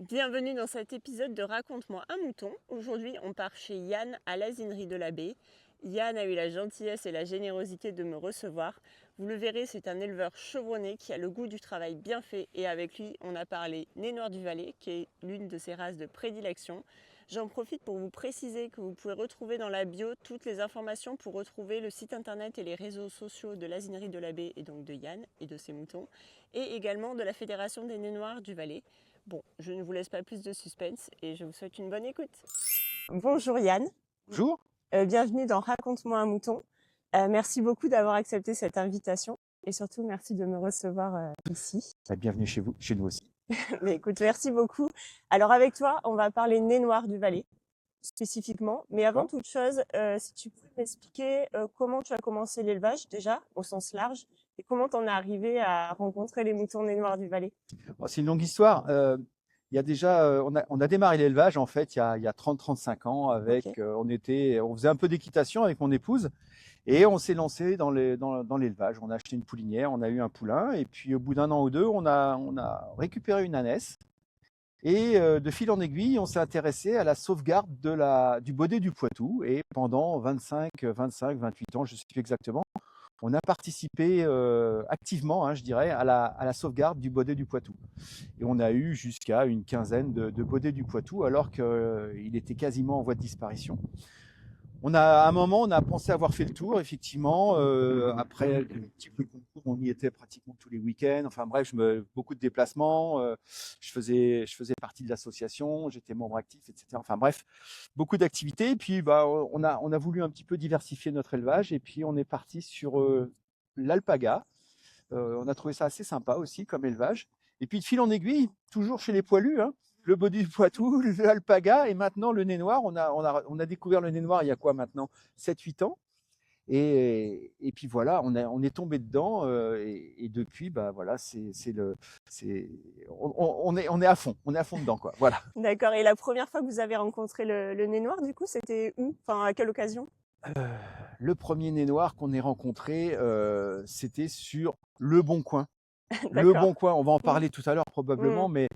Bienvenue dans cet épisode de Raconte-moi un mouton. Aujourd'hui, on part chez Yann à l'asinerie de la Baie. Yann a eu la gentillesse et la générosité de me recevoir. Vous le verrez, c'est un éleveur chevronné qui a le goût du travail bien fait. Et avec lui, on a parlé nez noir du Valais, qui est l'une de ses races de prédilection. J'en profite pour vous préciser que vous pouvez retrouver dans la bio toutes les informations pour retrouver le site internet et les réseaux sociaux de l'asinerie de la Baie et donc de Yann et de ses moutons, et également de la Fédération des nez noirs du Valais. Bon, je ne vous laisse pas plus de suspense et je vous souhaite une bonne écoute. Bonjour Yann. Bonjour. Bienvenue dans Raconte-moi un mouton. Merci beaucoup d'avoir accepté cette invitation et surtout merci de me recevoir ici. Bienvenue chez vous, chez nous aussi. Mais écoute, merci beaucoup. Alors avec toi, on va parler nez noir du Valais spécifiquement. Mais avant toute chose, si tu pouvais m'expliquer comment tu as commencé l'élevage déjà au sens large et comment tu en es arrivé à rencontrer les moutons nez noirs du Valais. Bon, c'est une longue histoire. Il y a déjà, on a démarré l'élevage en fait il y a 30-35 ans avec, Ok. on faisait un peu d'équitation avec mon épouse et on s'est lancé dans l'élevage. On a acheté une poulinière, on a eu un poulain et puis au bout d'un an ou deux, on a récupéré une ânesse et de fil en aiguille, on s'est intéressé à la sauvegarde du baudet du Poitou et pendant 28 ans, je ne sais plus exactement. On a participé activement, je dirais, à la sauvegarde du baudet du Poitou. Et on a eu jusqu'à une quinzaine de baudets du Poitou, alors qu'il était quasiment en voie de disparition. À un moment, on a pensé avoir fait le tour, effectivement. Après le petit peu de concours, on y était pratiquement tous les week-ends. Enfin bref, beaucoup de déplacements. Je faisais partie de l'association, j'étais membre actif, etc. Enfin bref, beaucoup d'activités. Et puis, on a voulu un petit peu diversifier notre élevage. Et puis, on est parti sur l'alpaga. On a trouvé ça assez sympa aussi comme élevage. Et puis, de fil en aiguille, toujours chez les poilus, le baudet du Poitou, l'alpaga et maintenant le nez noir. On a découvert le nez noir il y a quoi maintenant 7-8 ans. Et puis voilà, on est tombé dedans et depuis, voilà, on est à fond, dedans quoi. Voilà. D'accord. Et la première fois que vous avez rencontré le nez noir, du coup, c'était où? Enfin, à quelle occasion? Le premier nez noir qu'on ait rencontré, c'était sur Le Bon Coin. Le D'accord. Bon Coin, on va en parler tout à l'heure probablement, mais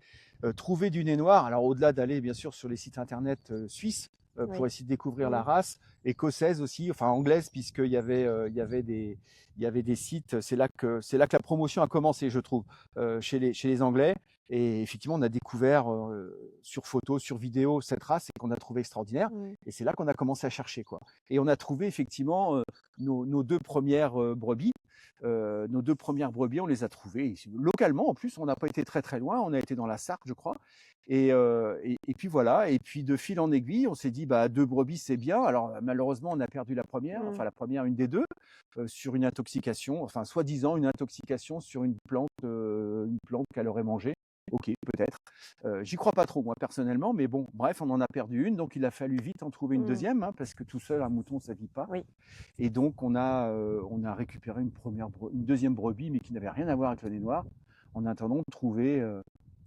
trouver du nez noir, alors au-delà d'aller bien sûr sur les sites internet suisses pour Oui. essayer de découvrir la race, écossaise aussi, enfin anglaise, puisqu'il il y avait des sites, c'est là que la promotion a commencé, je trouve, chez les Anglais. Et effectivement, on a découvert sur photo, sur vidéo, cette race et qu'on a trouvé extraordinaire. Et c'est là qu'on a commencé à chercher, quoi. Et on a trouvé effectivement nos deux premières brebis. Nos deux premières brebis, on les a trouvées ici, localement. En plus, on n'a pas été très très loin. On a été dans la Sarthe, je crois. Et puis voilà. Et puis de fil en aiguille, on s'est dit, deux brebis, c'est bien. Alors malheureusement, on a perdu la première, enfin la première, une des deux, sur une intoxication, enfin soi-disant une intoxication sur une plante qu'elle aurait mangée. Ok, peut-être. J'y crois pas trop, moi, personnellement, mais bon, bref, on en a perdu une, donc il a fallu vite en trouver une deuxième, parce que tout seul, un mouton, ça vit pas. Oui. Et donc, on a récupéré une deuxième brebis, mais qui n'avait rien à voir avec le nez noir, en attendant de trouver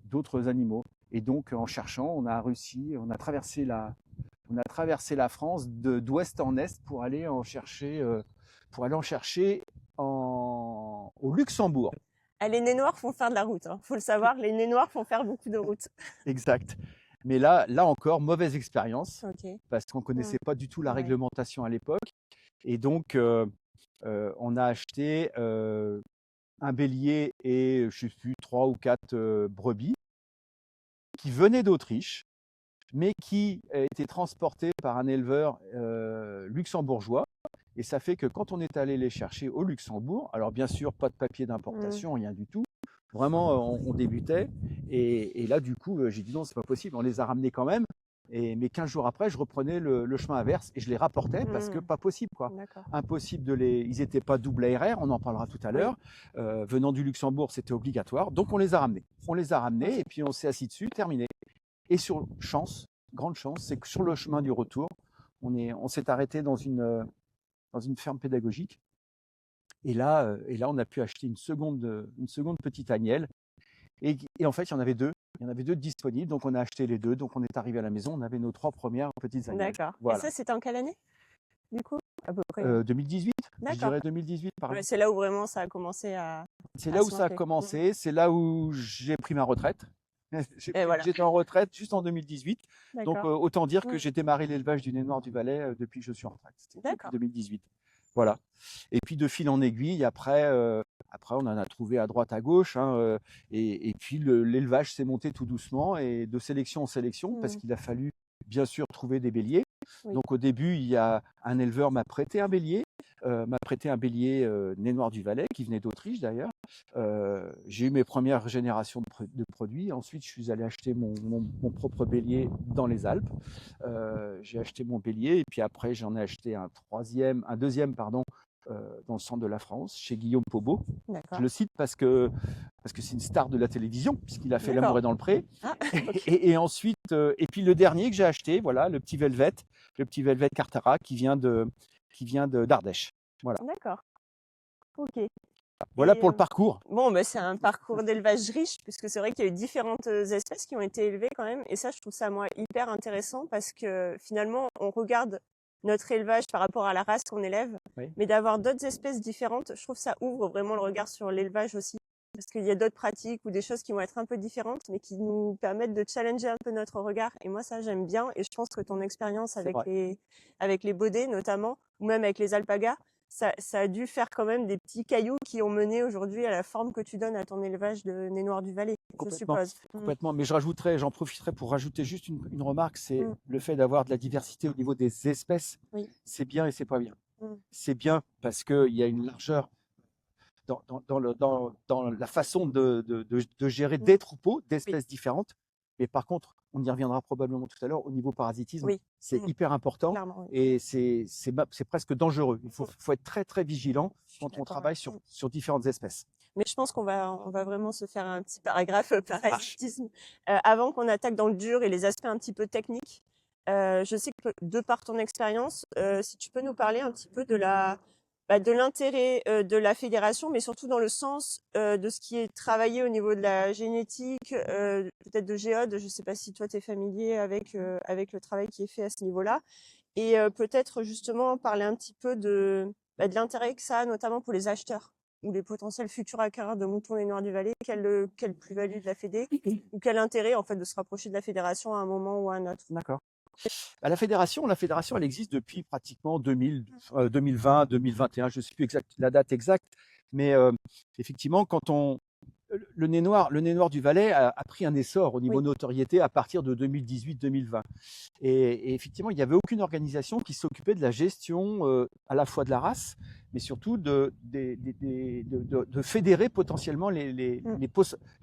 d'autres animaux. Et donc, en cherchant, on a traversé la France d'ouest en est pour aller en chercher, au Luxembourg. Les nez noirs font faire de la route, faut le savoir, les nez noirs font faire beaucoup de route. Exact. Mais là encore, mauvaise expérience, Ok. parce qu'on ne connaissait pas du tout la Ouais. réglementation à l'époque. Et donc, on a acheté un bélier et, je ne sais plus, 3 ou 4 brebis qui venaient d'Autriche, mais qui étaient transportés par un éleveur luxembourgeois. Et ça fait que quand on est allé les chercher au Luxembourg, alors bien sûr, pas de papier d'importation, rien du tout. Vraiment, on débutait. Et là, du coup, j'ai dit non, c'est pas possible. On les a ramenés quand même. Mais 15 jours après, je reprenais le chemin inverse et je les rapportais parce que pas possible, quoi. Impossible Ils n'étaient pas double ARR, on en parlera tout à l'heure. Venant du Luxembourg, c'était obligatoire. Donc, on les a ramenés. Et puis, on s'est assis dessus, terminé. Et sur chance, grande chance, c'est que sur le chemin du retour, on s'est arrêté dans une ferme pédagogique. Et là, on a pu acheter une seconde petite agnelle. Et en fait, il y en avait deux. Il y en avait deux disponibles, donc on a acheté les deux. Donc on est arrivé à la maison, on avait nos 3 premières petites agnelles. D'accord. Voilà. Et ça, c'était en quelle année, du coup, à peu près? 2018, je dirais 2018 par là. C'est là où vraiment ça a commencé à. C'est là où ça a commencé, c'est là où j'ai pris ma retraite. Et voilà. J'étais en retraite juste en 2018. Donc, D'accord. autant dire que Mm. j'ai démarré l'élevage du nez noir du Valais depuis que je suis en retraite. C'était depuis D'accord. 2018. Voilà. Et puis, de fil en aiguille, après on en a trouvé à droite, à gauche, hein, et puis, l'élevage s'est monté tout doucement et de sélection en sélection, parce Mm. qu'il a fallu, bien sûr, trouver des béliers. Oui. Donc, au début, il y a un éleveur m'a prêté un bélier. Nez noir du Valais, qui venait d'Autriche d'ailleurs. J'ai eu mes premières générations de produits. Ensuite, je suis allé acheter mon propre bélier dans les Alpes. J'ai acheté mon bélier et puis après, j'en ai acheté un deuxième, pardon, dans le centre de la France, chez Guillaume Pobot. Je le cite parce que c'est une star de la télévision, puisqu'il a fait L'amour est dans le pré. Ah, Et ensuite, et puis le dernier que j'ai acheté, voilà, le petit Velvet Cartara qui vient d'Ardèche. Voilà. d'accord. Ok. Voilà Et, pour le parcours. bon, bah, c'est un parcours d'élevage riche, puisque c'est vrai qu'il y a eu différentes espèces qui ont été élevées quand même. Et ça, je trouve ça, moi, hyper intéressant parce que finalement, on regarde notre élevage par rapport à la race qu'on élève, Oui. mais d'avoir d'autres espèces différentes, je trouve que ça ouvre vraiment le regard sur l'élevage aussi. Parce qu'il y a d'autres pratiques ou des choses qui vont être un peu différentes, mais qui nous permettent de challenger un peu notre regard. Et moi, ça, j'aime bien. Et je pense que ton expérience avec les baudets, notamment, ou même avec les alpagas, ça a dû faire quand même des petits cailloux qui ont mené aujourd'hui à la forme que tu donnes à ton élevage de nez noir du Valais, je Complètement, suppose. complètement. Mais j'en profiterai pour rajouter juste une remarque, c'est Mm. le fait d'avoir de la diversité au niveau des espèces. Oui. C'est bien et c'est pas bien. Mm. C'est bien parce qu'il y a une largeur dans la façon de gérer des troupeaux d'espèces différentes. Mais par contre, on y reviendra probablement tout à l'heure, au niveau parasitisme, Oui. c'est hyper important. Clairement, oui. Et c'est presque dangereux. Il faut être très, très vigilant quand on travaille sur différentes espèces. Mais je pense qu'on va vraiment se faire un petit paragraphe parasitisme avant qu'on attaque dans le dur et les aspects un petit peu techniques. Je sais que de par ton expérience, si tu peux nous parler un petit peu de l'intérêt de la fédération, mais surtout dans le sens de ce qui est travaillé au niveau de la génétique, peut-être de géode. Je ne sais pas si toi tu es familier avec le travail qui est fait à ce niveau-là. Et peut-être justement parler un petit peu de l'intérêt que ça a, notamment pour les acheteurs ou les potentiels futurs acquéreurs de moutons et noirs du Valais, quelle plus-value de la Fédé ou quel intérêt en fait de se rapprocher de la fédération à un moment ou à un autre. D'accord. La fédération, elle existe depuis pratiquement 2020, 2021, je ne sais plus la date exacte, mais effectivement, le nez noir du Valais a pris un essor au niveau notoriété à partir de 2018-2020. Et effectivement, il n'y avait aucune organisation qui s'occupait de la gestion à la fois de la race, mais surtout de fédérer potentiellement les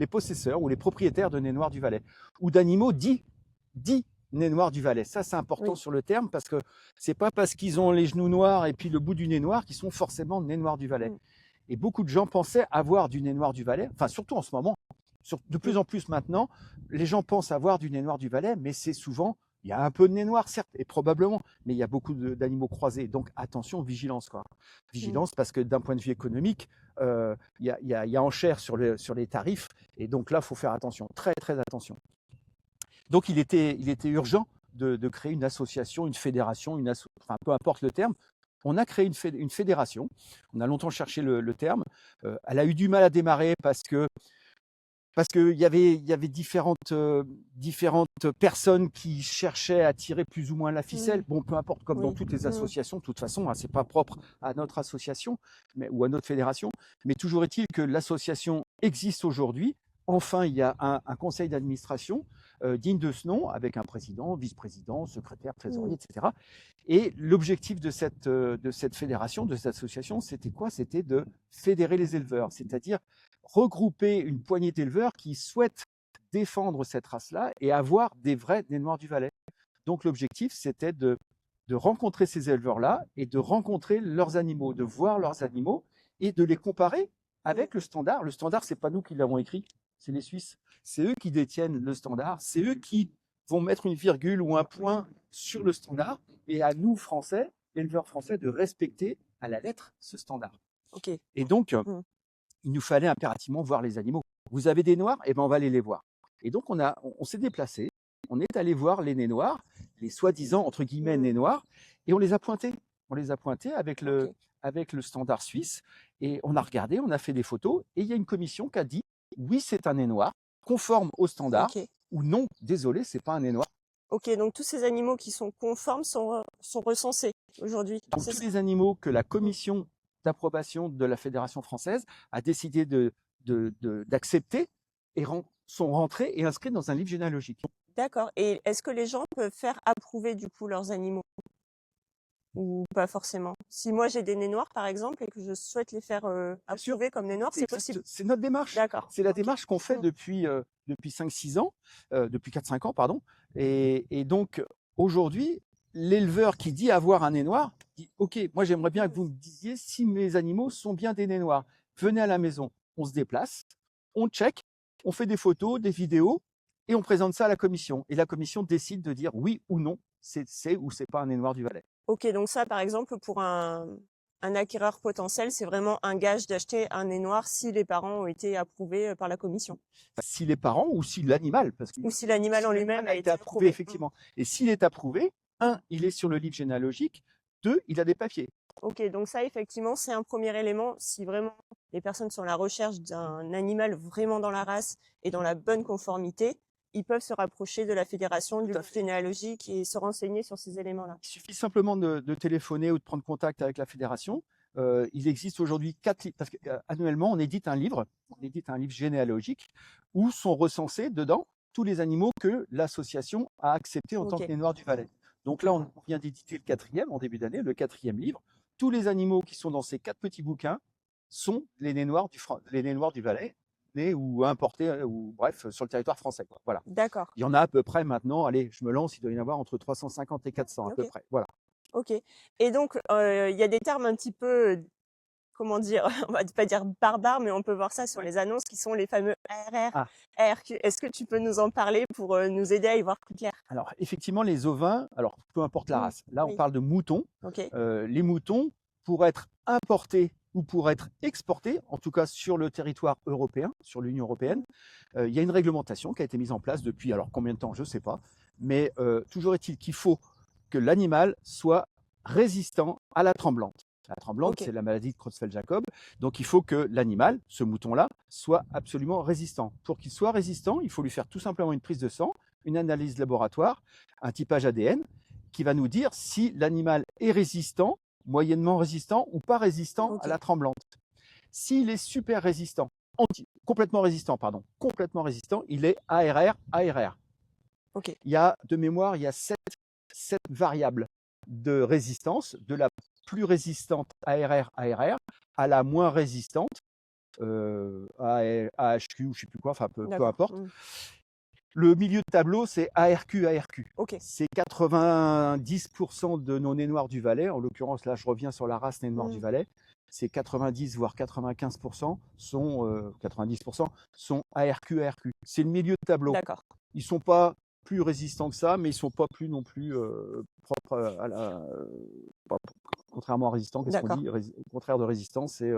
possesseurs ou les propriétaires de nez noir du Valais, ou d'animaux dits nez noir du Valais. Ça, c'est important sur le terme, parce que c'est pas parce qu'ils ont les genoux noirs et puis le bout du nez noir qu'ils sont forcément nez noir du Valais. Et beaucoup de gens pensaient avoir du nez noir du Valais, enfin surtout en ce moment, de plus en plus maintenant, les gens pensent avoir du nez noir du Valais, mais c'est souvent, il y a un peu de nez noir, certes, et probablement, mais il y a beaucoup d'animaux croisés. Donc attention, vigilance, quoi. Vigilance, parce que d'un point de vue économique, il y a enchère sur les tarifs, et donc là, il faut faire attention, très très attention. Donc il était urgent de créer une association, une fédération, enfin peu importe le terme. On a créé une fédération. On a longtemps cherché le terme. Elle a eu du mal à démarrer parce qu'il y avait différentes personnes qui cherchaient à tirer plus ou moins la ficelle. Bon, peu importe, comme dans toutes les associations, de toute façon, hein, c'est pas propre à notre association ou à notre fédération. Mais toujours est-il que l'association existe aujourd'hui. Enfin, il y a un conseil d'administration digne de ce nom, avec un président, vice-président, secrétaire, trésorier, etc. Et l'objectif de cette fédération, de cette association, c'était quoi? C'était de fédérer les éleveurs, c'est-à-dire regrouper une poignée d'éleveurs qui souhaitent défendre cette race-là et avoir des vrais nez noirs du Valais. Donc l'objectif, c'était de rencontrer ces éleveurs-là et de rencontrer leurs animaux, de voir leurs animaux et de les comparer avec le standard. Le standard, c'est pas nous qui l'avons écrit, c'est les Suisses. C'est eux qui détiennent le standard, c'est eux qui vont mettre une virgule ou un point sur le standard, et à nous, Français, éleveurs français, de respecter à la lettre ce standard. Okay. Et donc, il nous fallait impérativement voir les animaux. Vous avez des noirs? Eh bien, on va aller les voir. Et donc, on s'est déplacé, on est allé voir les nez noirs, les soi-disant, entre guillemets, nez noirs, et on les a pointés. On les a pointés avec le standard suisse, et on a regardé, on a fait des photos, et il y a une commission qui a dit, oui, c'est un nez noir, conformes aux standards, Ok. ou non, désolé, c'est pas un nez noir. Ok, donc tous ces animaux qui sont conformes sont recensés aujourd'hui. Donc, C'est tous ça. les animaux que la commission d'approbation de la Fédération française a décidé d'accepter sont rentrés et inscrits dans un livre généalogique. D'accord. Et est-ce que les gens peuvent faire approuver du coup leurs animaux ou pas forcément? Si moi j'ai des nez noirs par exemple et que je souhaite les faire Bien sûr, approuver comme nez noirs, c'est exact, possible. c'est notre démarche. D'accord. C'est la Ok. démarche qu'on fait Mm. depuis 5-6 ans, depuis 4-5 ans, pardon. Et donc, aujourd'hui, l'éleveur qui dit avoir un nez noir dit OK, moi j'aimerais bien que vous me disiez si mes animaux sont bien des nez noirs. Venez à la maison, on se déplace, on check, on fait des photos, des vidéos et on présente ça à la commission. Et la commission décide de dire oui ou non, c'est ou c'est pas un nez noir du Valais. Ok, donc ça par exemple pour un acquéreur potentiel, c'est vraiment un gage d'acheter un nez noir si les parents ont été approuvés par la commission. Si les parents ou si l'animal, parce que Ou si l'animal en lui-même a été approuvé. effectivement. Et s'il est approuvé, un, il est sur le livre généalogique, deux, il a des papiers. Ok, donc ça effectivement c'est un premier élément. Si vraiment les personnes sont à la recherche d'un animal vraiment dans la race et dans la bonne conformité, ils peuvent se rapprocher de la fédération du Tout à fait. généalogique et se renseigner sur ces éléments-là. Il suffit simplement de téléphoner ou de prendre contact avec la fédération. Il existe aujourd'hui 4 livres, parce qu'annuellement, on édite un livre généalogique où sont recensés dedans tous les animaux que l'association a acceptés en tant Ok. que nez noirs du Valais. Donc là, on vient d'éditer le 4e en début d'année, le 4e livre. Tous les animaux qui sont dans ces 4 petits bouquins sont les nez noirs du Valais, nés ou importés, ou bref, sur le territoire français, quoi. Voilà. D'accord. Il y en a à peu près maintenant, allez, je me lance, il doit y en avoir entre 350 et 400 à peu Ok. près. Voilà. Ok. Et donc, il y a des termes un petit peu, comment dire, on va pas dire barbares, mais on peut voir ça sur les annonces qui sont les fameux ARR, Ah, ARQ. Est-ce que tu peux nous en parler pour nous aider à y voir plus clair? alors effectivement, les ovins, alors peu importe la Mm. race, là on Oui. parle de moutons. Ok. Les moutons, pour être importés ou pour être exportés, en tout cas sur le territoire européen, sur l'Union européenne, il y a une réglementation qui a été mise en place depuis, alors combien de temps, je ne sais pas, mais toujours est-il qu'il faut que l'animal soit résistant à la tremblante. La tremblante, Ok. c'est la maladie de Creutzfeldt-Jakob. Donc, il faut que l'animal, ce mouton-là, soit absolument résistant. Pour qu'il soit résistant, il faut lui faire tout simplement une prise de sang, une analyse laboratoire, un typage ADN, qui va nous dire si l'animal est résistant, moyennement résistant ou pas résistant Ok. à la tremblante. S'il est super résistant, complètement résistant, il est ARR. Ok. Il y a, de mémoire, il y a 7 variables de résistance, de la plus résistante ARR à la moins résistante AHQ ou je ne sais plus quoi, enfin peu importe. Le milieu de tableau, c'est ARQ. Ok. C'est 90% de nos nez noirs du Valais. En l'occurrence, là, je reviens sur la race nez noir du Valais. C'est 90 voire 95% sont 90% sont ARQ. C'est le milieu de tableau. D'accord. Ils sont pas plus résistants que ça, mais ils sont pas plus non plus propres à la. Contrairement à résistant, qu'est-ce qu'on dit? Au contraire de résistant, c'est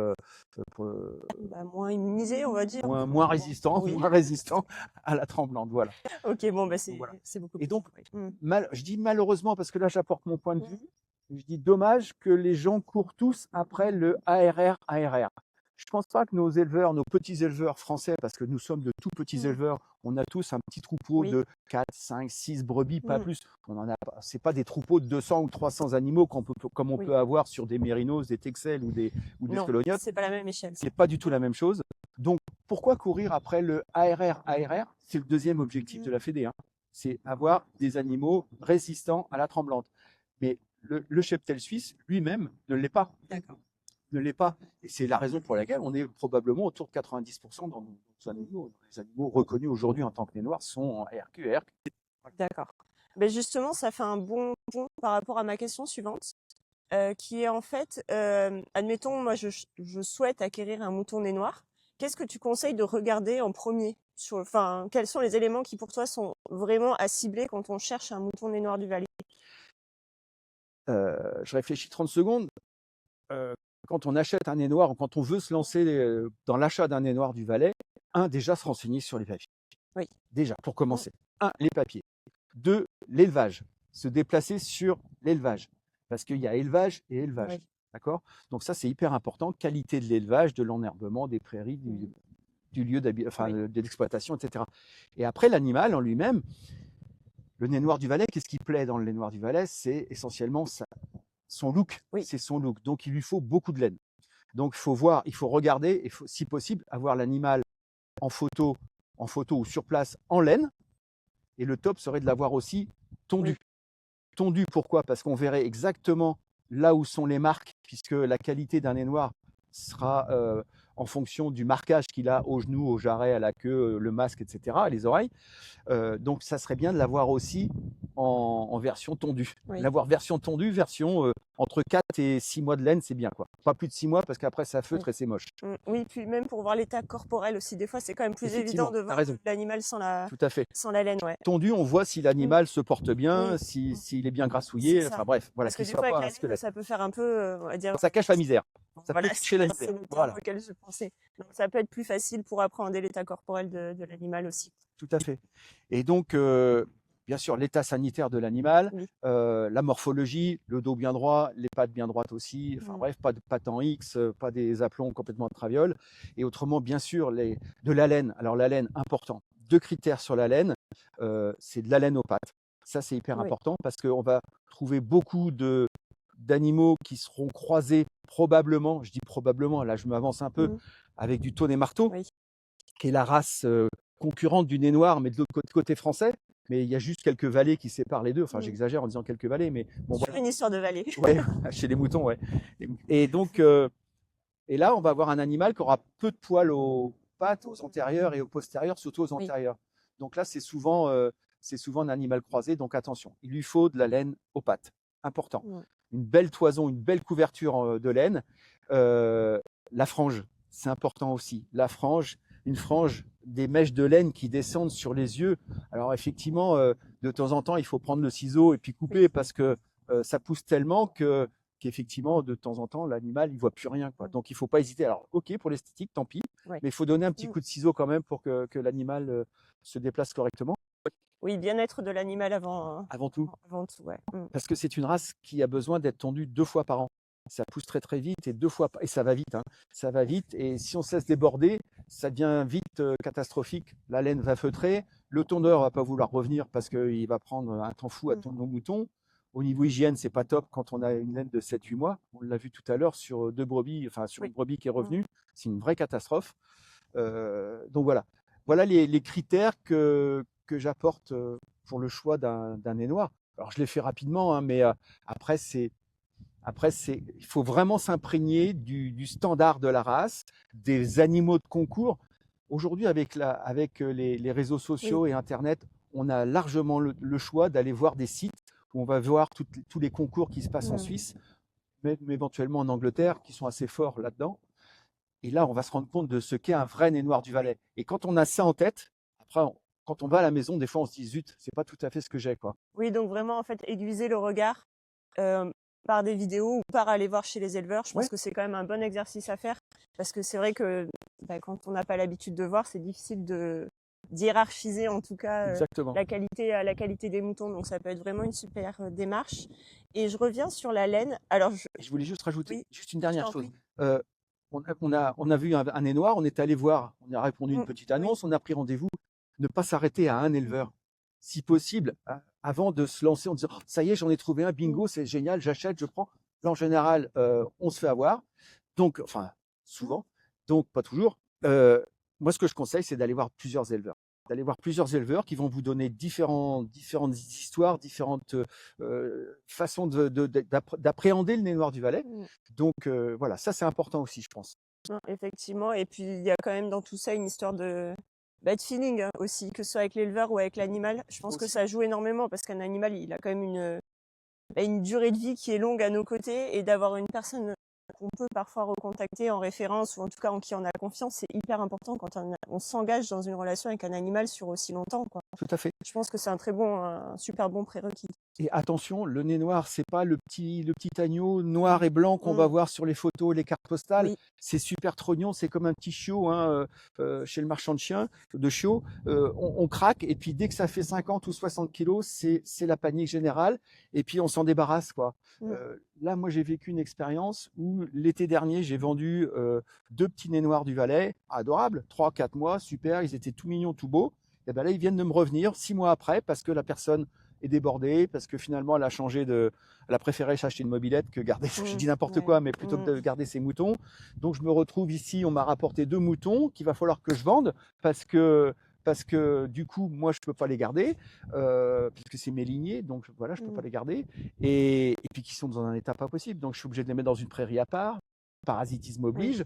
Moins immunisé, on va dire. moins résistant, Oui. moins résistant à la tremblante. Voilà. Ok, bon, bah Voilà. c'est beaucoup Et plus. donc, Oui. je dis malheureusement parce que là, j'apporte mon point de vue. Je dis dommage que les gens courent tous après le ARR. Je pense pas que nos éleveurs, nos petits éleveurs français, parce que nous sommes de tout petits éleveurs, on a tous un petit troupeau de 4, 5, 6 brebis, pas plus. On en a pas, c'est pas des troupeaux de 200 ou 300 animaux comme on peut avoir sur des mérinos, des texels ou des colognotes. C'est pas la même échelle. C'est pas du tout la même chose. Donc, pourquoi courir après le ARR? C'est le deuxième objectif de la Fédé. C'est avoir des animaux résistants à la tremblante. Mais le cheptel suisse lui-même ne l'est pas. D'accord. Ne l'est pas. Et c'est la raison pour laquelle on est probablement autour de 90% dans nos animaux. Les animaux reconnus aujourd'hui en tant que nez noirs sont en ARQ. D'accord. Mais justement, ça fait un bon point par rapport à ma question suivante, qui est en fait, admettons, moi je souhaite acquérir un mouton nez noir. Qu'est-ce que tu conseilles de regarder en premier? Quels sont les éléments qui pour toi sont vraiment à cibler quand on cherche un mouton nez noir du Valais? Je réfléchis 30 secondes. Quand on achète un nez noir ou quand on veut se lancer dans l'achat d'un nez noir du Valais, déjà se renseigner sur les papiers. Oui. Déjà, pour commencer. Les papiers. 2, l'élevage. Se déplacer sur l'élevage. Parce qu'il y a élevage et élevage. Oui. D'accord? Donc ça, c'est hyper important. Qualité de l'élevage, de l'enherbement, des prairies, du lieu enfin, Oui. de l'exploitation, etc. Et après, l'animal en lui-même, le nez noir du Valais, qu'est-ce qui plaît dans le nez noir du Valais? C'est essentiellement son look. Oui. C'est son look. Donc, il lui faut beaucoup de laine. Donc, il faut voir, il faut regarder, et si possible, avoir l'animal en photo ou sur place en laine. Et le top serait de l'avoir aussi tondu. Oui. Tondu, pourquoi? Parce qu'on verrait exactement là où sont les marques, puisque la qualité d'un nez noir sera en fonction du marquage qu'il a aux genoux, aux jarrets, à la queue, le masque, etc., les oreilles. Donc, ça serait bien de l'avoir aussi en version tondue. Oui. L'avoir version tondue, version entre 4 et 6 mois de laine, c'est bien, quoi. Pas plus de 6 mois, parce qu'après, ça feutre et c'est moche. Oui, puis même pour voir l'état corporel aussi, des fois, c'est quand même plus Effectivement, évident de t'as voir raison. l'animal Tout à fait. sans la laine. Ouais. Tondu, on voit si l'animal se porte bien, Oui. s'il est bien C'est grassouillé, ça. enfin bref, voilà, Parce que qu'il des soit fois, avec pas la un laine, squelette. ça peut faire un peu, on va dire, Ça cache la misère. Ça voilà, peut cacher la c'est misère. le terme Voilà, auquel je pensais. Donc, ça peut être plus facile pour appréhender l'état corporel de l'animal aussi. tout à fait. Et donc, bien sûr, l'état sanitaire de l'animal, Oui. la morphologie, le dos bien droit, les pattes bien droites aussi, enfin bref, pas de pattes en X, pas des aplombs complètement travioles. Et autrement, bien sûr, de la laine. Alors, la laine, important. 2 critères sur la laine, c'est de la laine aux pattes. Ça, c'est hyper Oui. important parce qu'on va trouver beaucoup d'animaux qui seront croisés probablement, je dis probablement, là je m'avance un peu, avec du Taunet marteau, Oui. qui est la race concurrente du nez noir, mais de l'autre côté français. Mais il y a juste quelques vallées qui séparent les deux. Enfin, j'exagère en disant quelques vallées, mais bon, Sur voilà. une histoire de vallée. Ouais, chez les moutons, ouais. Et donc, et là, on va avoir un animal qui aura peu de poils aux pattes, aux antérieures et aux postérieures, surtout aux Oui. antérieures. Donc là, c'est souvent un animal croisé. Donc attention, il lui faut de la laine aux pattes. Important. Une belle toison, une belle couverture de laine. La frange, c'est important aussi. La frange, une frange, des mèches de laine qui descendent sur les yeux. Alors effectivement, de temps en temps, il faut prendre le ciseau et puis couper parce que ça pousse tellement qu'effectivement, de temps en temps, l'animal, il voit plus rien, quoi. Donc, il faut pas hésiter. Alors, ok, pour l'esthétique, tant pis, mais il faut donner un petit coup de ciseau quand même pour que l'animal se déplace correctement. Oui, bien-être de l'animal avant tout. Avant tout, ouais. Parce que c'est une race qui a besoin d'être tondue 2 fois par an. Ça pousse très très vite et 2 fois, et ça va vite, hein. Ça va vite, et si on se laisse déborder, ça devient vite catastrophique. La laine va feutrer, le tondeur va pas vouloir revenir parce qu'il va prendre un temps fou à tondre nos moutons. Au niveau hygiène, c'est pas top quand on a une laine de 7-8 mois. On l'a vu tout à l'heure sur 2 brebis, enfin sur une brebis qui est revenue. C'est une vraie catastrophe. Donc voilà. Voilà les critères que j'apporte pour le choix d'un nez noir. Alors je l'ai fait rapidement, hein, mais après, il faut vraiment s'imprégner du standard de la race, des animaux de concours. Aujourd'hui, avec les réseaux sociaux et Internet, on a largement le choix d'aller voir des sites où on va voir tous les concours qui se passent en Suisse, même éventuellement en Angleterre, qui sont assez forts là-dedans. Et là, on va se rendre compte de ce qu'est un vrai nez noir du Valais. Et quand on a ça en tête, après, quand on va à la maison, des fois, on se dit zut, c'est pas tout à fait ce que j'ai, quoi. Oui, donc vraiment, en fait, aiguiser le regard par des vidéos ou par aller voir chez les éleveurs. Je pense que c'est quand même un bon exercice à faire parce que c'est vrai que quand on n'a pas l'habitude de voir, c'est difficile d'hiérarchiser en tout cas la qualité des moutons. Donc ça peut être vraiment une super démarche. Et je reviens sur la laine. Alors, je voulais juste rajouter juste une je dernière t'en chose. prie. On a vu un nez noir, on est allé voir, on a répondu à une petite annonce, on a pris rendez-vous. Ne pas s'arrêter à un éleveur. Si possible, avant de se lancer en disant oh, ça y est, j'en ai trouvé un, bingo, c'est génial, j'achète, je prends. Là, en général, on se fait avoir. Donc, enfin, souvent, donc pas toujours. Moi, ce que je conseille, c'est d'aller voir plusieurs éleveurs. D'aller voir plusieurs éleveurs qui vont vous donner différentes histoires, différentes façons d'appréhender le nez noir du Valais. Donc voilà, ça c'est important aussi, je pense. Effectivement, et puis il y a quand même dans tout ça une histoire de feeling aussi, que ce soit avec l'éleveur ou avec l'animal. Je pense que ça joue énormément parce qu'un animal, il a quand même une durée de vie qui est longue à nos côtés, et d'avoir une personne qu'on peut parfois recontacter en référence ou en tout cas en qui on a confiance, c'est hyper important quand on s'engage dans une relation avec un animal sur aussi longtemps, quoi. Tout à fait. Je pense que c'est un super bon prérequis. Et attention, le nez noir, c'est pas le petit agneau noir et blanc qu'on va Mmh. voir sur les photos, les cartes postales. Oui. C'est super trognon, c'est comme un petit chiot hein, chez le marchand de chiots. On craque et puis dès que ça fait 50 ou 60 kilos, c'est la panique générale et puis on s'en débarrasse quoi. Mmh. Là, moi, j'ai vécu une expérience où l'été dernier, j'ai vendu 2 petits nez noirs du Valais, adorables, 3-4 mois, super, ils étaient tout mignons, tout beaux. Et ben là, ils viennent de me revenir 6 mois après parce que la personne est débordée, parce que finalement, elle a préféré s'acheter une mobilette que garder, je dis n'importe Ouais. quoi, mais plutôt que de garder ses moutons. Donc, je me retrouve ici, on m'a rapporté 2 moutons qu'il va falloir que je vende parce que du coup, moi, je peux pas les garder, puisque c'est mes lignées, donc voilà, je peux pas les garder. Et puis, qui sont dans un état pas possible. Donc, je suis obligé de les mettre dans une prairie à part. Parasitisme Oui. oblige,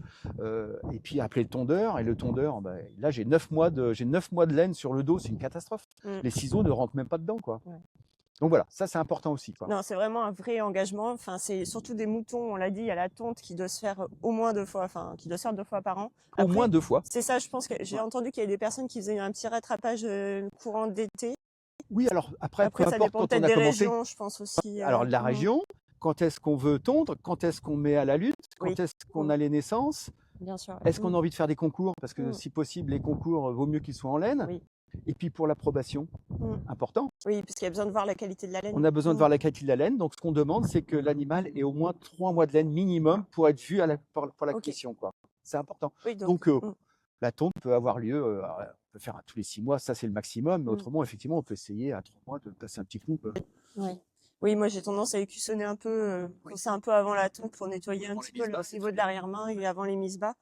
et puis appeler le tondeur. Et le tondeur, ben, là, j'ai 9 mois de laine sur le dos, c'est une catastrophe. Mmh. Les ciseaux ne rentrent même pas dedans, quoi. Ouais. Donc voilà, ça c'est important aussi, quoi. Non, c'est vraiment un vrai engagement. Enfin, c'est surtout des moutons, on l'a dit, il y a la tonte qui doit se faire au moins 2 fois, enfin, qui doit se faire 2 fois par an. Au Après, moins 2 fois. c'est ça, je pense que j'ai Ouais. entendu qu'il y a des personnes qui faisaient un petit rattrapage courant d'été. Oui, alors après, peu Après, ça importe dépend quand on peut-être a des commencé. régions, je pense aussi. Alors de la Mmh. région, quand est-ce qu'on veut tondre, quand est-ce qu'on met à la lutte, Oui. quand est-ce qu'on Mmh. a les naissances, Bien sûr. est-ce qu'on Mmh. a envie de faire des concours, parce que Mmh. si possible, les concours, vaut mieux qu'ils soient en laine. Oui. Et puis pour l'approbation, Mmh. important. Oui, parce qu'il y a besoin de voir la qualité de la laine. On a besoin de Mmh. voir la qualité de la laine. Donc, ce qu'on demande, c'est que l'animal ait au moins 3 mois de laine minimum pour être vu pour la Ok. cuisson, quoi. C'est important. Oui, Donc, mmh. la tonte peut avoir lieu, on peut faire tous les 6 mois, ça c'est le maximum. Mais Mmh. autrement, effectivement, on peut essayer à 3 mois de passer un petit coup. Ouais. Oui, moi j'ai tendance à écussonner un peu, quand c'est un peu avant la tonte pour nettoyer un Avant petit les peu mises le bas, c'est niveau très de bien. l'arrière-main et avant les mises bas.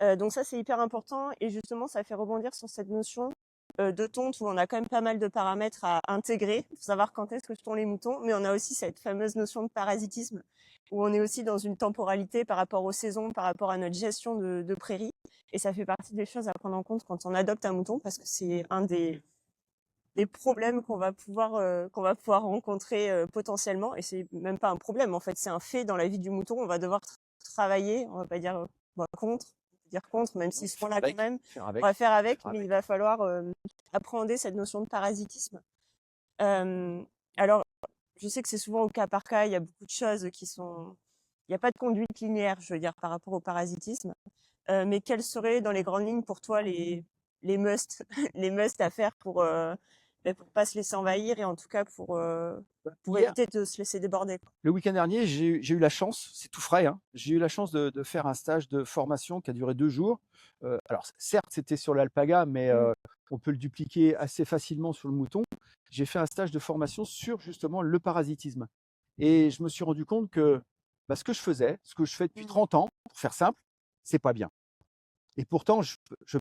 Ouais. Donc ça, c'est hyper important et justement, ça fait rebondir sur cette notion de tonte où on a quand même pas mal de paramètres à intégrer pour savoir quand est-ce que je tonds les moutons, mais on a aussi cette fameuse notion de parasitisme où on est aussi dans une temporalité par rapport aux saisons, par rapport à notre gestion de prairie et ça fait partie des choses à prendre en compte quand on adopte un mouton parce que c'est un des problèmes qu'on va pouvoir rencontrer potentiellement et c'est même pas un problème en fait, c'est un fait dans la vie du mouton, on va devoir travailler, on va pas dire dire contre, même s'ils seront là quand même. Faire On avec. va faire avec, Faire mais avec. il va falloir appréhender cette notion de parasitisme. Alors, je sais que c'est souvent au cas par cas, il y a beaucoup de choses qui sont... Il n'y a pas de conduite linéaire, je veux dire, par rapport au parasitisme. Mais quels seraient, dans les grandes lignes, pour toi, les musts, les musts à faire pour pas se laisser envahir et en tout cas pour Hier, éviter de se laisser déborder, quoi. le week-end dernier, j'ai eu la chance, c'est tout frais, hein, j'ai eu la chance de faire un stage de formation qui a duré 2 jours. Alors certes, c'était sur l'alpaga, mais Mmh. on peut le dupliquer assez facilement sur le mouton. J'ai fait un stage de formation sur justement le parasitisme et je me suis rendu compte que, bah, ce que je faisais, ce que je fais depuis Mmh. 30 ans, pour faire simple, c'est pas bien et pourtant je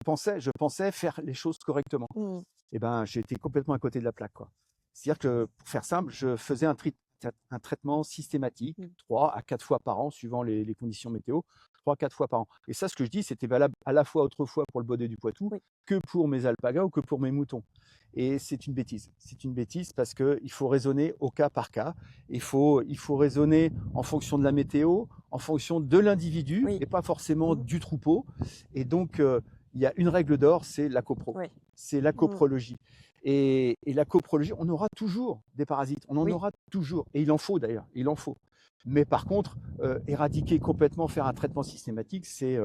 pensais faire les choses correctement. Mmh. Et ben, j'ai été complètement à côté de la plaque, quoi. C'est-à-dire que, pour faire simple, je faisais un traitement systématique, Mmh. 3 à 4 fois par an, suivant les conditions météo, 3 4 fois par an. Et ça, ce que je dis, c'était valable à la fois autrefois pour le Baudet du Poitou, Oui. que pour mes alpagas ou que pour mes moutons. Et c'est une bêtise. C'est une bêtise parce qu'il faut raisonner au cas par cas. Il faut raisonner en fonction de la météo, en fonction de l'individu Oui. et pas forcément Mmh. du troupeau. Et donc, il y a une règle d'or, c'est la copro. Oui. C'est la Mmh. coprologie. Et la coprologie, on aura toujours des parasites, on en Oui. aura toujours. Et il en faut d'ailleurs, il en faut. Mais par contre, éradiquer complètement, faire un traitement systématique, c'est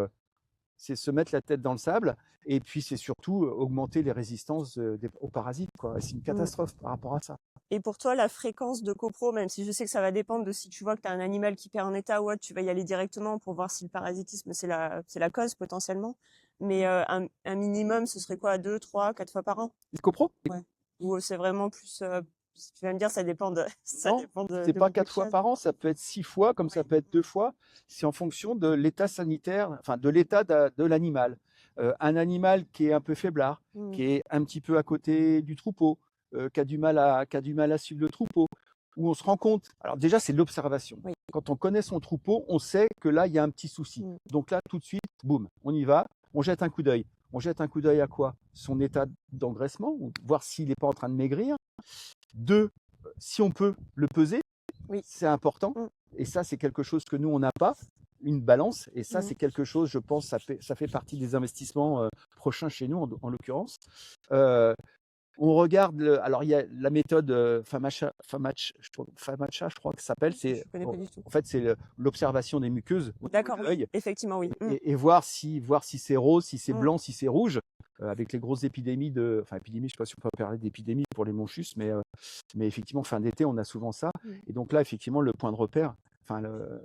se mettre la tête dans le sable. Et puis c'est surtout augmenter les résistances aux parasites, quoi. C'est une Mmh. catastrophe par rapport à ça. Et pour toi, la fréquence de copro, même si je sais que ça va dépendre de si tu vois que tu as un animal qui perd en état ou autre, tu vas y aller directement pour voir si le parasitisme, c'est la cause potentiellement. Mais un minimum, ce serait quoi? 2, 3, 4 fois par an? Le copro? Ouais. Ou c'est vraiment plus... tu vas me dire, ça dépend ça Non, dépend c'est de pas beaucoup de 4 fois choses. par an, ça peut être 6 fois, comme ça peut être 2 fois. C'est en fonction de l'état sanitaire, enfin de l'état de l'animal. Un animal qui est un peu faiblard, Mmh. qui est un petit peu à côté du troupeau, qui a du mal à suivre le troupeau, où on se rend compte. Alors déjà, c'est l'observation. Oui. Quand on connaît son troupeau, on sait que là, il y a un petit souci. Mmh. Donc là, tout de suite, boum, on y va, on jette un coup d'œil. On jette un coup d'œil à quoi? Son état d'engraissement, ou voir s'il n'est pas en train de maigrir. 2, si on peut le peser, Oui. c'est important. Mmh. Et ça, c'est quelque chose que nous, on n'a pas, une balance. Et ça, Mmh. c'est quelque chose, je pense, ça fait partie des investissements prochains chez nous, en l'occurrence. Euh, On regarde, alors il y a la méthode Famacha, je crois que ça s'appelle. Je connais pas du tout. En fait, c'est l'observation des muqueuses au niveau D'accord, de oui, l'œil effectivement, oui. et voir si c'est rose, si c'est Mm. blanc, si c'est rouge. Avec les grosses épidémies épidémies, je ne sais pas si on peut parler d'épidémie pour les monchus, mais effectivement, fin d'été, on a souvent ça. Et donc là, effectivement, le point de repère,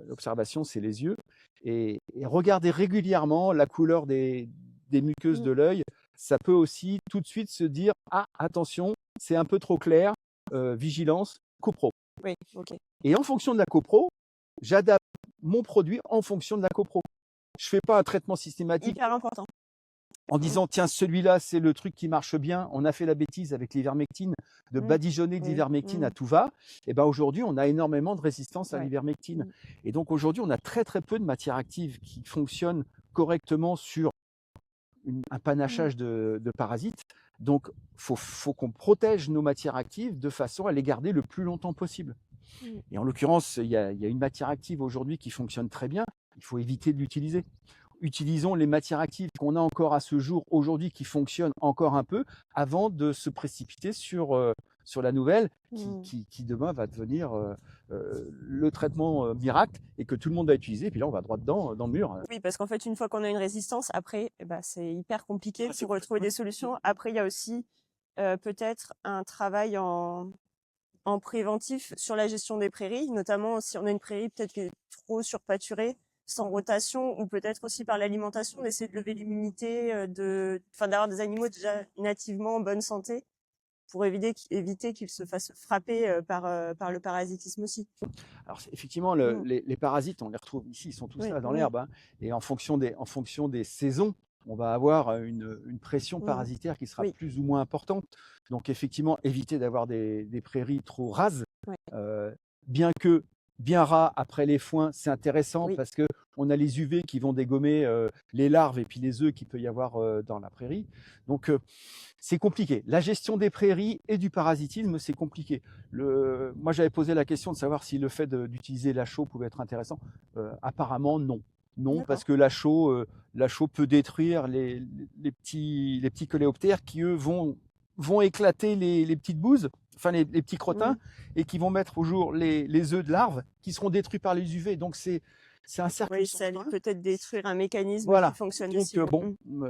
l'observation, c'est les yeux. Et regarder régulièrement la couleur des muqueuses de l'œil, ça peut aussi tout de suite se dire, ah, attention, c'est un peu trop clair, vigilance, copro. Oui, ok. Et en fonction de la copro, j'adapte mon produit en fonction de la copro. Je ne fais pas un traitement systématique Hyper important. en disant, tiens, celui-là, c'est le truc qui marche bien. On a fait la bêtise avec l'ivermectine, de badigeonner de l'ivermectine à tout va. Et ben aujourd'hui, on a énormément de résistance à l'ivermectine. Et donc aujourd'hui, on a très très peu de matières actives qui fonctionnent correctement sur un panachage de parasites. Donc, faut qu'on protège nos matières actives de façon à les garder le plus longtemps possible. Et en l'occurrence, il y a une matière active aujourd'hui qui fonctionne très bien. Il faut éviter de l'utiliser. Utilisons les matières actives qu'on a encore à ce jour, aujourd'hui, qui fonctionnent encore un peu, avant de se précipiter sur la nouvelle, qui demain va devenir le traitement miracle et que tout le monde va utiliser. Et puis là, on va droit dedans, dans le mur. Oui, parce qu'en fait, une fois qu'on a une résistance, après, c'est hyper compliqué pour retrouver des solutions. Après, il y a aussi peut-être un travail en préventif sur la gestion des prairies, notamment si on a une prairie peut-être qui est trop surpâturée, sans rotation, ou peut-être aussi par l'alimentation, d'essayer de lever l'immunité, d'avoir des animaux déjà nativement en bonne santé pour éviter qu'ils se fassent frapper par le parasitisme aussi. Alors effectivement, les parasites, on les retrouve ici, ils sont tous là dans l'herbe, hein, et en fonction des saisons, on va avoir une pression parasitaire qui sera plus ou moins importante. Donc effectivement, éviter d'avoir des prairies trop rases, bien ras après les foins, c'est intéressant parce que on a les UV qui vont dégommer les larves et puis les œufs qu'il peut y avoir dans la prairie. Donc c'est compliqué. La gestion des prairies et du parasitisme, c'est compliqué. Moi, j'avais posé la question de savoir si le fait d'utiliser la chaux pouvait être intéressant. Apparemment, non. Non, parce que la chaux peut détruire les petits coléoptères qui, eux, vont éclater les petites bouses, enfin les petits crottins, et qui vont mettre au jour les œufs de larves qui seront détruits par les UV. Donc, c'est un cercle. Oui, ça allait peut-être détruire un mécanisme qui fonctionne donc, aussi.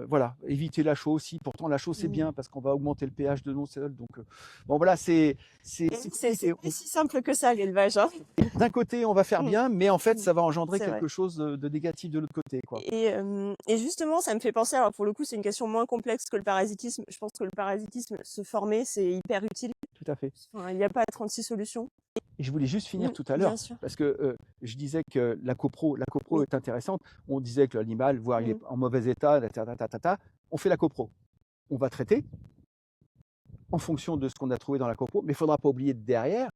Voilà, éviter la chaux aussi. Pourtant, la chaux, c'est bien parce qu'on va augmenter le pH de nos sols. Donc, voilà, c'est pas si simple que ça, l'élevage. Hein. D'un côté, on va faire bien, mais en fait, ça va engendrer quelque chose de négatif de l'autre côté, quoi. Et justement, ça me fait penser, alors pour le coup, c'est une question moins complexe que le parasitisme. Je pense que le parasitisme, se former, c'est hyper utile. Tout à fait. Enfin, il n'y a pas 36 solutions. Et je voulais juste finir tout à l'heure, parce que je disais que la copro est intéressante. On disait que l'animal, voire il est en mauvais état, on fait la copro. On va traiter en fonction de ce qu'on a trouvé dans la copro, mais il ne faudra pas oublier derrière,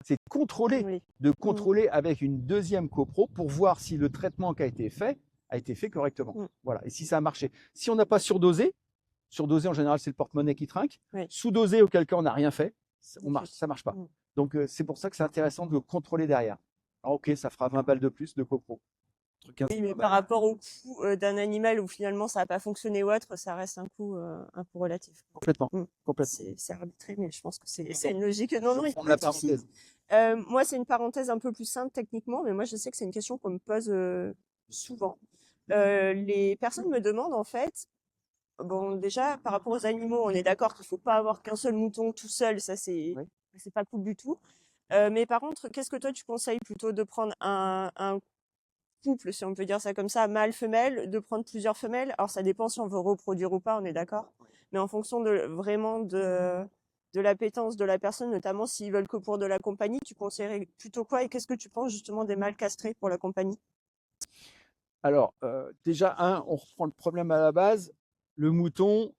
c'est de contrôler avec une deuxième copro pour voir si le traitement qui a été fait correctement. Voilà. Et si ça a marché. Si on n'a pas surdosé en général, c'est le porte-monnaie qui trinque. Sous-dosé, auquel cas on n'a rien fait, ça marche pas. Donc, c'est pour ça que c'est intéressant de contrôler derrière. Alors, ok, ça fera 20 balles de plus de copro. Oui, mais par rapport au coût d'un animal où finalement ça n'a pas fonctionné ou autre, ça reste un coût relatif. Complètement. C'est arbitré, mais je pense que c'est une logique. Non, la parenthèse. Moi, c'est une parenthèse un peu plus simple techniquement, mais moi, je sais que c'est une question qu'on me pose souvent. Les personnes me demandent, en fait, bon, déjà, par rapport aux animaux, on est d'accord qu'il ne faut pas avoir qu'un seul mouton tout seul, ça, c'est pas cool du tout. Mais par contre, qu'est-ce que toi, tu conseilles plutôt de prendre un couple, si on peut dire ça comme ça, mâle-femelle, de prendre plusieurs femelles? Alors, ça dépend si on veut reproduire ou pas, on est d'accord. Mais en fonction de l'appétence de la personne, notamment s'ils veulent que pour de la compagnie, tu conseillerais plutôt quoi? Et qu'est-ce que tu penses justement des mâles castrés pour la compagnie? Alors, déjà, on reprend le problème à la base. Le mouton,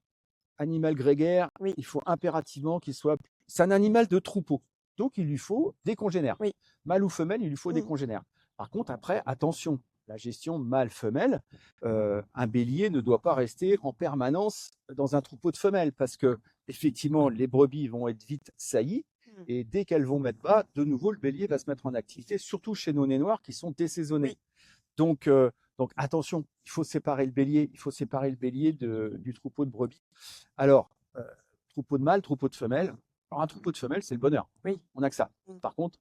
animal grégaire, il faut impérativement qu'il soit... C'est un animal de troupeau, donc il lui faut des congénères. Mâle ou femelle, il lui faut des congénères. Par contre, après, attention, la gestion mâle-femelle, un bélier ne doit pas rester en permanence dans un troupeau de femelles parce que effectivement, les brebis vont être vite saillies et dès qu'elles vont mettre bas, de nouveau, le bélier va se mettre en activité, surtout chez nos nez noirs qui sont désaisonnés. Donc attention, il faut séparer le bélier du troupeau de brebis. Alors, troupeau de mâles, troupeau de femelles. Alors un troupeau de femelles, c'est le bonheur. Oui. On n'a que ça. Mm. Par contre,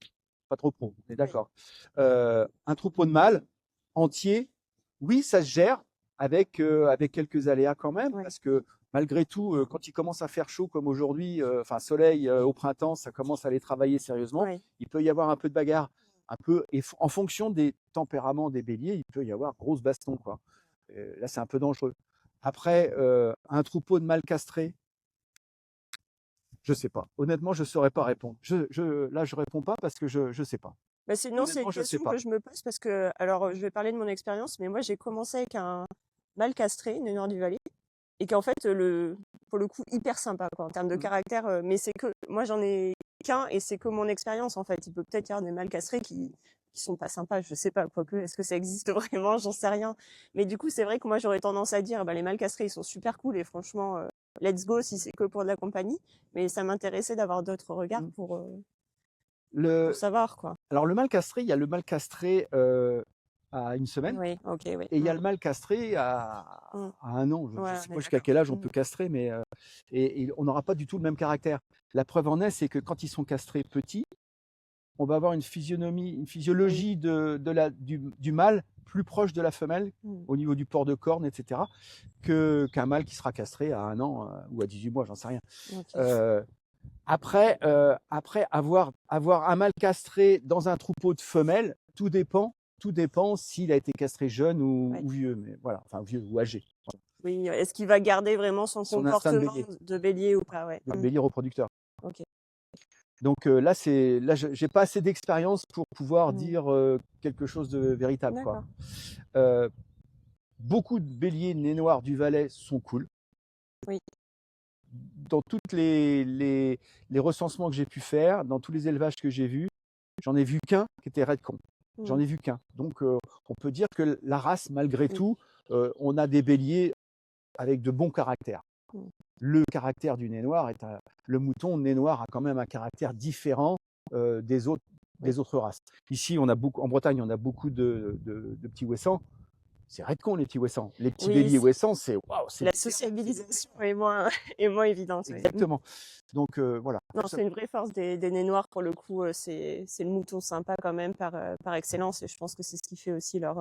pas trop pro, on est d'accord. Un troupeau de mâles entier, oui, ça se gère avec quelques aléas quand même, Ouais. parce que malgré tout, quand il commence à faire chaud comme aujourd'hui, enfin soleil au printemps, ça commence à les travailler sérieusement. Ouais. Il peut y avoir un peu de bagarre, un peu, et en fonction des tempéraments des béliers, il peut y avoir grosse baston, quoi. Là, c'est un peu dangereux. Après, un troupeau de mâles castrés, je sais pas. Honnêtement, je saurais pas répondre. Là, je réponds pas parce que je sais pas. Bah, sinon, c'est Honnêtement, une je sais question pas. que je me pose parce que, alors, je vais parler de mon expérience, mais moi, j'ai commencé avec un mâle castré, une Nord du Valais, et qu'en fait, pour le coup, hyper sympa, quoi, en termes de Mmh. caractère. Mais c'est que, moi, j'en ai qu'un, et c'est que mon expérience, en fait. Il peut peut-être y avoir des mâles castrés qui sont pas sympas, je sais pas, quoique, est-ce que ça existe vraiment? J'en sais rien. Mais du coup, c'est vrai que moi, j'aurais tendance à dire, bah, les mâles castrés, ils sont super cool, et franchement, let's go si c'est que pour de la compagnie. Mais ça m'intéressait d'avoir d'autres regards Mmh. pour Le savoir, quoi. Alors le mâle castré, il y a le mâle castré, à 1 semaine Oui, ok, oui. et il y a le mâle castré Mm. à 1 an. Je Ouais, sais on pas est jusqu'à d'accord. quel âge on Mm. peut castrer, mais et on n'aura pas du tout le même caractère. La preuve en est, c'est que quand ils sont castrés petits, on va avoir une Oui. physiologie du mâle plus proche de la femelle Mm. au niveau du port de corne, etc., qu'un mâle qui sera castré à 1 an ou à 18 mois, j'en sais rien. Ok. Après, avoir un mâle castré dans un troupeau de femelles, tout dépend s'il a été castré jeune Ouais. ou vieux, mais voilà, enfin vieux ou âgé. Voilà. Oui, est-ce qu'il va garder vraiment son Son instinct de comportement bélier, de bélier ou pas? Ouais. de Mm. bélier reproducteur. Ok. Donc j'ai pas assez d'expérience pour pouvoir Mm. dire quelque chose de véritable, quoi. D'accord. Euh, Beaucoup de béliers nez noirs du Valais sont cool. Oui. Dans toutes les recensements que j'ai pu faire, dans tous les élevages que j'ai vus, j'en ai vu qu'un qui était redcon. J'en Mm. ai vu qu'un. Donc, on peut dire que la race, malgré Oui. tout, on a des béliers avec de bons caractères. Mm. Le caractère du nez noir le mouton nez noir a quand même un caractère différent des Oui. autres races. Ici, en Bretagne, on a beaucoup de petits ouessants. C'est redcon, les petits ouessants. Les petits Oui, béliers ouessants, c'est waouh, c'est la différent. sociabilisation est moins, est moins évidente. Oui. Mm. Exactement. Donc, voilà. Non, c'est une vraie force des nez noirs pour le coup. C'est le mouton sympa quand même par excellence, et je pense que c'est ce qui fait aussi Leur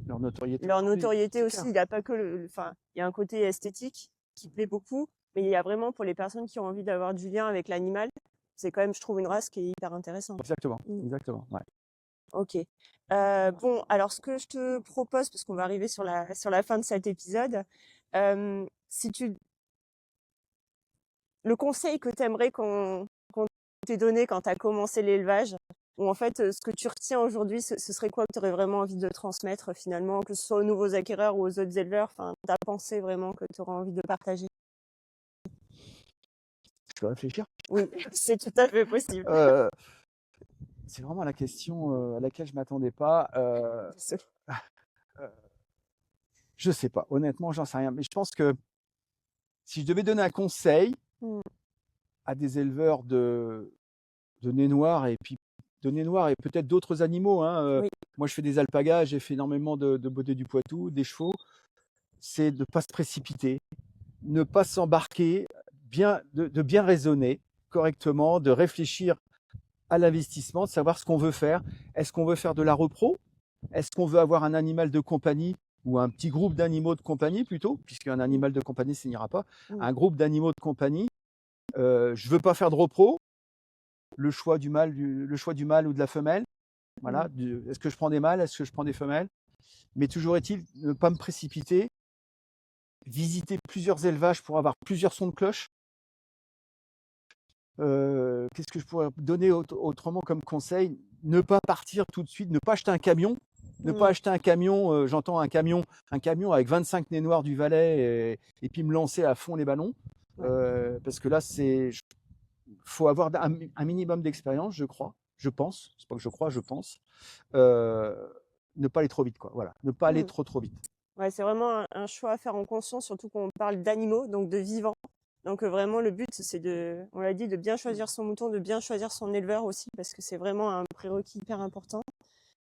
notoriété. leur aujourd'hui, notoriété c'est aussi. clair. Il n'y a pas que enfin, il y a un côté esthétique qui plaît beaucoup, mais il y a vraiment pour les personnes qui ont envie d'avoir du lien avec l'animal, c'est quand même, je trouve, une race qui est hyper intéressante. Exactement, Mm. exactement. Ouais. Ok. Bon, alors ce que je te propose, parce qu'on va arriver sur la fin de cet épisode, si tu le conseil que tu aimerais qu'on t'ait donné quand tu as commencé l'élevage, ou en fait ce que tu retiens aujourd'hui, ce serait quoi que tu aurais vraiment envie de transmettre finalement, que ce soit aux nouveaux acquéreurs ou aux autres éleveurs, enfin ta pensée vraiment que tu aurais envie de partager? Je peux réfléchir. Oui, c'est tout à fait possible. C'est vraiment la question à laquelle je m'attendais pas. Je sais pas. Honnêtement, j'en sais rien. Mais je pense que si je devais donner un conseil Mm. à des éleveurs de nez noirs et puis de nez noirs et peut-être d'autres animaux, hein, Oui. moi, je fais des alpagas, j'ai fait énormément de beauté du Poitou, des chevaux. C'est de ne pas se précipiter, ne pas s'embarquer, de bien raisonner correctement, de réfléchir à l'investissement, de savoir ce qu'on veut faire. Est-ce qu'on veut faire de la repro? Est-ce qu'on veut avoir un animal de compagnie ou un petit groupe d'animaux de compagnie plutôt, puisqu'un animal de compagnie, ça n'ira pas. Mm. Un groupe d'animaux de compagnie, je ne veux pas faire de repro. Le choix du mâle ou de la femelle. Voilà. Est-ce que je prends des mâles? Est-ce que je prends des femelles? Mais toujours est-il, ne pas me précipiter, visiter plusieurs élevages pour avoir plusieurs sons de cloche. Qu'est-ce que je pourrais donner autrement comme conseil? Ne pas partir tout de suite, ne pas acheter un camion. Ne pas acheter un camion, j'entends un camion avec 25 nez noirs du Valais et puis me lancer à fond les ballons. Parce que là, faut avoir un minimum d'expérience, je crois, je pense. C'est pas que je crois, je pense. Ne pas aller trop vite, quoi. Voilà, ne pas aller Mm. trop vite. Ouais, c'est vraiment un choix à faire en conscience, surtout quand on parle d'animaux, donc de vivants. Donc vraiment le but, c'est on l'a dit, de bien choisir son mouton, de bien choisir son éleveur aussi, parce que c'est vraiment un prérequis hyper important.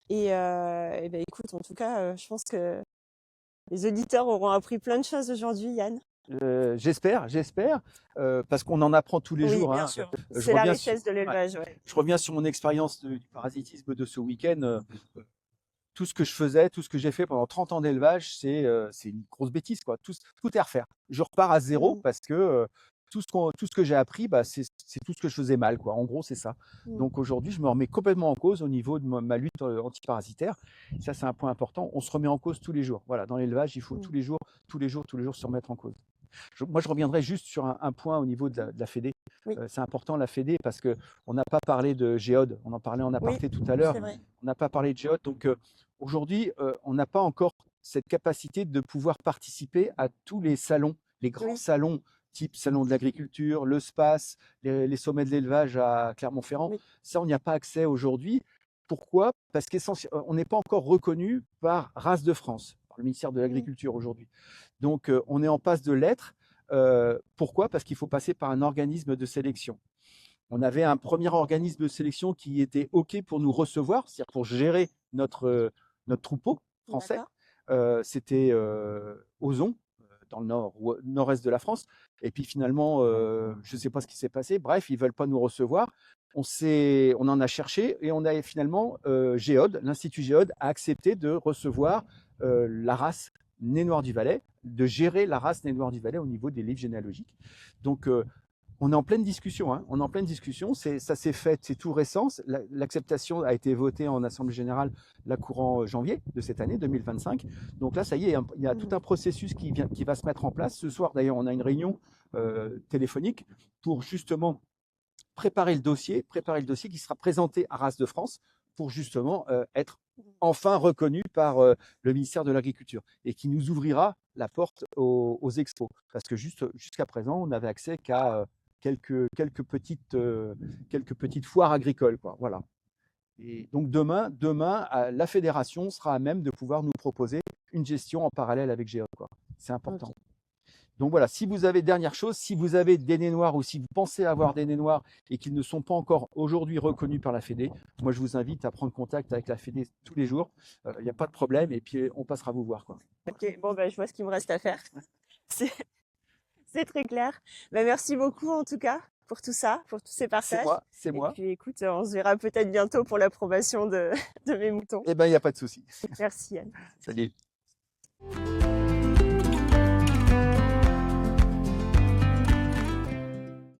Et ben écoute, en tout cas, je pense que les auditeurs auront appris plein de choses aujourd'hui, Yann. J'espère, parce qu'on en apprend tous les Oui, jours. bien Hein. sûr. Je C'est la reviens richesse de ouais, l'élevage, ouais. je reviens sur mon expérience du parasitisme de ce week-end. Tout ce que je faisais, tout ce que j'ai fait pendant 30 ans d'élevage, c'est une grosse bêtise, quoi. Tout est à refaire. Je repars à zéro Mmh. parce que tout ce que j'ai appris, bah, c'est tout ce que je faisais mal, quoi. En gros, c'est ça. Mmh. Donc aujourd'hui, je me remets complètement en cause au niveau de ma lutte antiparasitaire. Ça, c'est un point important. On se remet en cause tous les jours. Voilà, dans l'élevage, il faut Mmh. tous les jours se remettre en cause. Moi, je reviendrai juste sur un point au niveau de la Fédé. Oui, C'est important la Fédé parce qu'on n'a pas parlé de Géode. On en parlait en oui, aparté tout à l'heure. c'est vrai. On n'a pas parlé de Géode. Donc aujourd'hui, on n'a pas encore cette capacité de pouvoir participer à tous les salons, les grands Oui, salons, type salon de l'agriculture, le SPACE, les sommets de l'élevage à Clermont-Ferrand. oui. Ça, on n'y a pas accès aujourd'hui. Pourquoi? Parce qu'on n'est pas encore reconnu par Race de France, par le ministère de Mmh. l'Agriculture aujourd'hui. Donc, on est en passe de l'être. Pourquoi? Parce qu'il faut passer par un organisme de sélection. On avait un premier organisme de sélection qui était OK pour nous recevoir, c'est-à-dire pour gérer notre troupeau français. D'accord. C'était Ozon, dans le nord-est de la France. Et puis finalement, je ne sais pas ce qui s'est passé. Bref, ils ne veulent pas nous recevoir. On en a cherché et on a finalement Géode, l'Institut Géode a accepté de recevoir la race Nez Noir du Valais, de gérer la race Nez Noir du Valais au niveau des livres généalogiques. Donc, on est en pleine discussion. Hein. On est en pleine discussion. Ça s'est fait, c'est tout récent. L'acceptation a été votée en Assemblée générale la courant janvier de cette année 2025. Donc là, ça y est, il y a tout un processus qui va se mettre en place. Ce soir, d'ailleurs, on a une réunion téléphonique pour justement préparer le dossier qui sera présenté à Race de France pour justement être enfin reconnu par le ministère de l'Agriculture et qui nous ouvrira la porte aux expos. Parce que jusqu'à présent, on n'avait accès qu'à quelques petites foires agricoles, quoi. Voilà. Et donc demain, la fédération sera à même de pouvoir nous proposer une gestion en parallèle avec Géode, quoi. C'est important. Ok. Donc voilà, si vous avez, dernière chose, si vous avez des nez noirs ou si vous pensez avoir des nez noirs et qu'ils ne sont pas encore aujourd'hui reconnus par la Fédé, moi je vous invite à prendre contact avec la Fédé tous les jours. Il n'y a pas de problème et puis on passera vous voir, quoi. Ok, bon, ben, je vois ce qu'il me reste à faire. C'est c'est très clair. Ben, merci beaucoup en tout cas pour tout ça, pour tous ces partages. C'est Et moi. puis écoute, on se verra peut-être bientôt pour l'approbation de mes moutons. Eh ben, il n'y a pas de souci. Merci Yann. Salut.